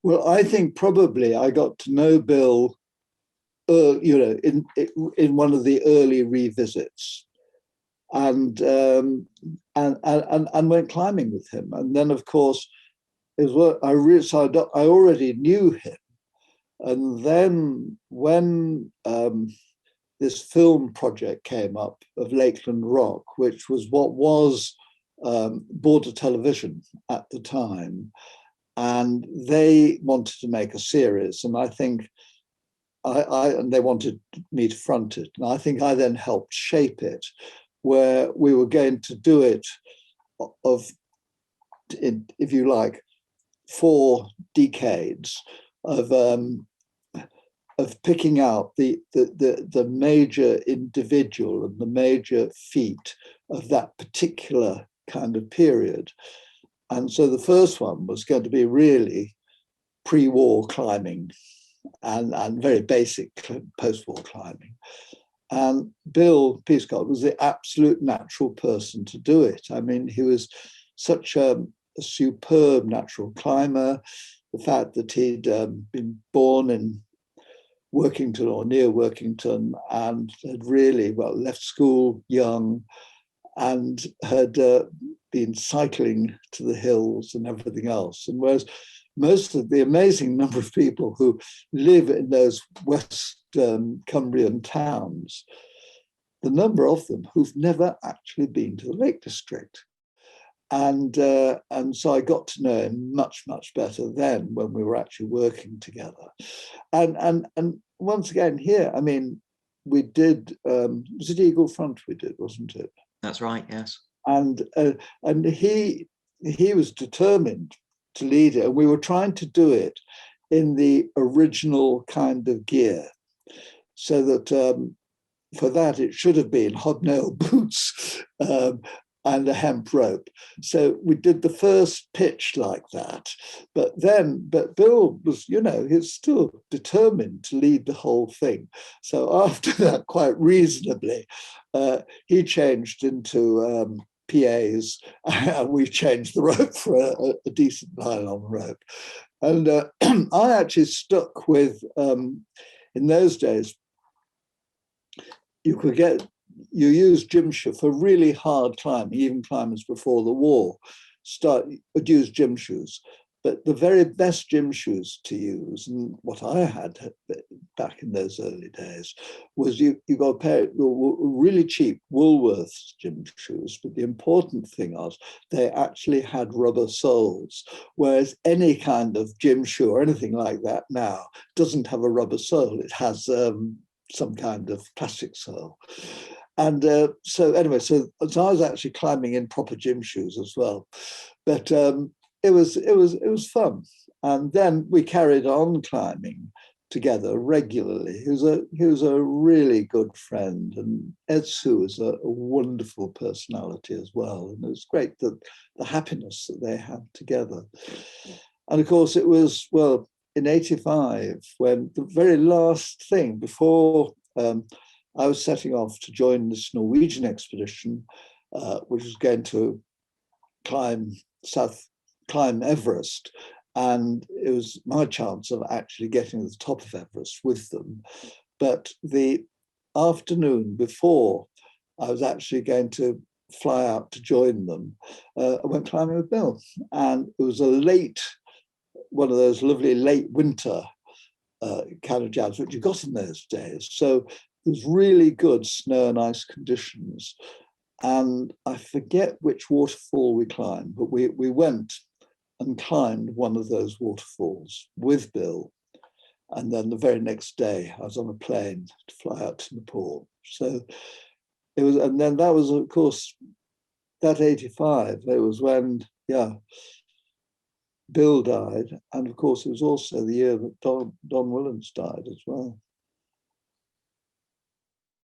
Well, I think probably I got to know Bill, in one of the early revisits, and and went climbing with him. And then, of course, it was what I already knew him. And then when this film project came up of Lakeland Rock, which was what was Border Television at the time, and they wanted to make a series, and I think and they wanted me to front it, and I think I then helped shape it, where we were going to do it if you like, 4 decades of picking out the major individual and the major feat of that particular kind of period. And so the first one was going to be really pre-war climbing and very basic post-war climbing. And Bill Peascod was the absolute natural person to do it. I mean, he was such a superb natural climber. The fact that he'd been born in Workington or near Workington and had really, left school young and had been cycling to the hills and everything else. And whereas most of the amazing number of people who live in those West Cumbrian towns, the number of them who've never actually been to the Lake District. And so I got to know him much, much better then when we were actually working together. And once again here, I mean, we did, was it Eagle Front we did, wasn't it? That's right, yes. And he was determined to lead it. And we were trying to do it in the original kind of gear, so that for that it should have been hobnail boots and a hemp rope. So we did the first pitch like that. But Bill was, he's still determined to lead the whole thing. So after that, quite reasonably, he changed into PAs, and we changed the rope for a decent nylon rope. And I actually stuck with, in those days, you use gym shoes for really hard climbing. Even climbers before the war would use gym shoes. But the very best gym shoes to use, and what I had back in those early days, was you got a pair of really cheap Woolworths gym shoes. But the important thing was they actually had rubber soles, whereas any kind of gym shoe or anything like that now doesn't have a rubber sole. It has some kind of plastic sole. And so I was actually climbing in proper gym shoes as well. But it was fun. And then we carried on climbing together regularly. He was a really good friend, and Ed Sue is a wonderful personality as well. And it was great that the happiness that they had together. And of course, it was, in 85, when the very last thing before I was setting off to join this Norwegian expedition, which was going to climb Everest. And it was my chance of actually getting to the top of Everest with them. But the afternoon before I was actually going to fly out to join them, I went climbing with Bill. And it was one of those lovely late winter kind of jams, which you got in those days. So it was really good snow and ice conditions. And I forget which waterfall we climbed, but we went and climbed one of those waterfalls with Bill. And then the very next day, I was on a plane to fly out to Nepal. So it was, and then that was, of course, that 85, it was when, Bill died. And of course, it was also the year that Don Willens died as well.